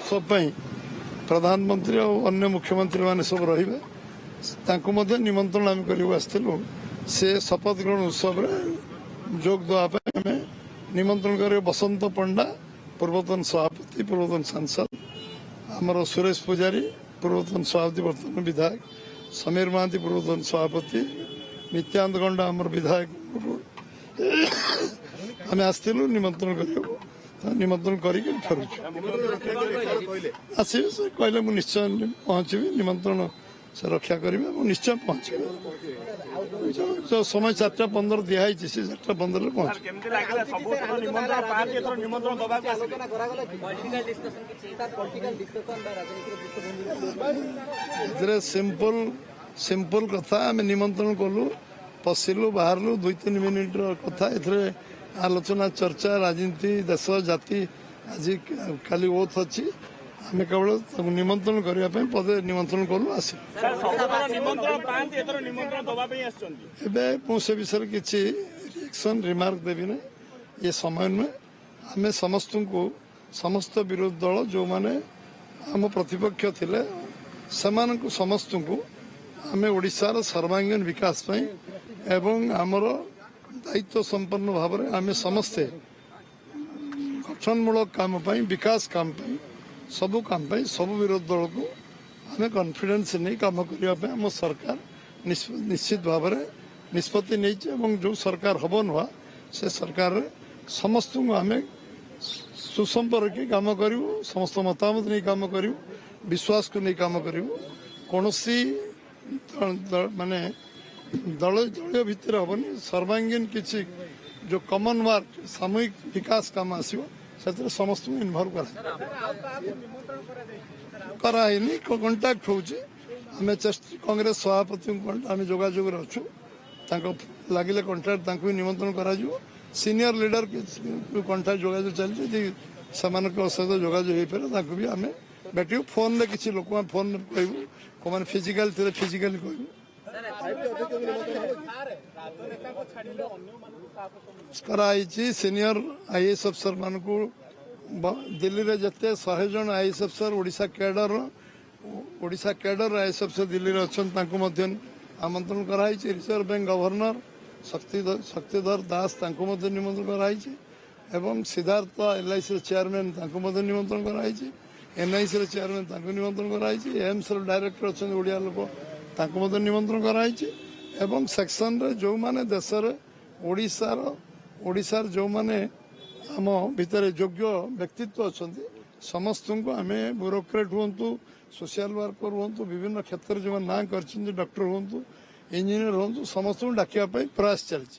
उत्सव प्रधानमंत्री और अन्य मुख्यमंत्री मैंने सब रही निमंत्रण आम कर से शपथ ग्रहण उत्सव जोग देवाई निमंत्रण कर बसंत पंडा पूर्वतन सभापति पूर्वतन सांसद आमर सुरेश पुजारी पूर्वतन सभापति वर्तमान विधायक समीर महांती पूर्वतन सभापति नित्यानंद गंडा आमर विधायक आम आसलु निमंत्रण निमंत्रण करके फेरुचु आसवे से कहले मुझे निश्चय पहुँचबी निमंत्रण से रक्षा करेंगे निश्चय पहुँच जो समय 4:15 दिखाई 4:15 पहुँच सिंपल कथा आम निमंत्रण कलु पशिलु बाहरलु 2-3 मिनिट कथा आलोचना चर्चा राजनीति देश जाति आज खाली ओथ अच्छी आम केवल निमंत्रण करने पदे निमंत्रण कलु आस से विषय किसी रिएक्शन रिमार्क देवी ना ये समय नुहे आम समस्त विरोधी दल जो माने आम प्रतिपक्ष थिले समस्त को आम ओडिशार सर्वांगीन विकास एवं आमर दायित्व संपन्न भाव में आम समस्ते गठनमूलक काम विकास काम सबु काम सब विरोधी दल को आम कॉन्फिडेंस नहीं काम करने आम सरकार निश्चित भाव में निष्पत्ति नहीं जो सरकार हम नुआ से सरकार समस्त को आम सुसंपर्क काम करूँ समस्त मतामत नहीं काम करूँ विश्वास को नहीं काम करूँ कौन माने दलीय भितर हेनी सर्वांगीन किसी जो कमन वर्क सामूहिक विकास काम आसो से समस्त इनवल्व करानी कंटाक्ट हो कांग्रेस सभापति आम जोगाजोग अच्छु लगे कंटाक्ट निमंत्रण कर सीनियर लीडर कंटाक्ट जोगाजोग चलती सहित जोगाजोग हो पारे भी आम बैठू फोन रे किसी लोक फोन कहूँ कौन फिजिकाल थे फिजिकाली कहूँ कराई सीनियर आईएएस अफसर मान को दिल्ली रे जते 100 जन आईएएस अफसर ओडिशा कैडर आईएएस अफसर दिल्ली रे अछन तांको मध्य आमंत्रण कराई रिजर्व बैंक गवर्नर शक्तिधर दास तांको मध्य निमंत्रण कराई एवं सिद्धार्थ एलआईसी चेयरमैन तांको मध्य निमंत्रण कराई एनआईसी चेयरमैन तांको निमंत्रण कराई एम्स डायरेक्टर अच्छा ओडिया लोक तांको मध्य निमंत्रण कराई एवं सेक्शन रे जो माने देश रे ओडिशार जो माने आम भितर योग्य व्यक्तित्व अच्छा समस्त को आम ब्यूरोक्रेट हूँ सोशल वर्कर हूँ विभिन्न क्षेत्र जो ना कर डॉक्टर हूँ इंजीनियर हूँ समस्त को डाकिया प्रयास चलती।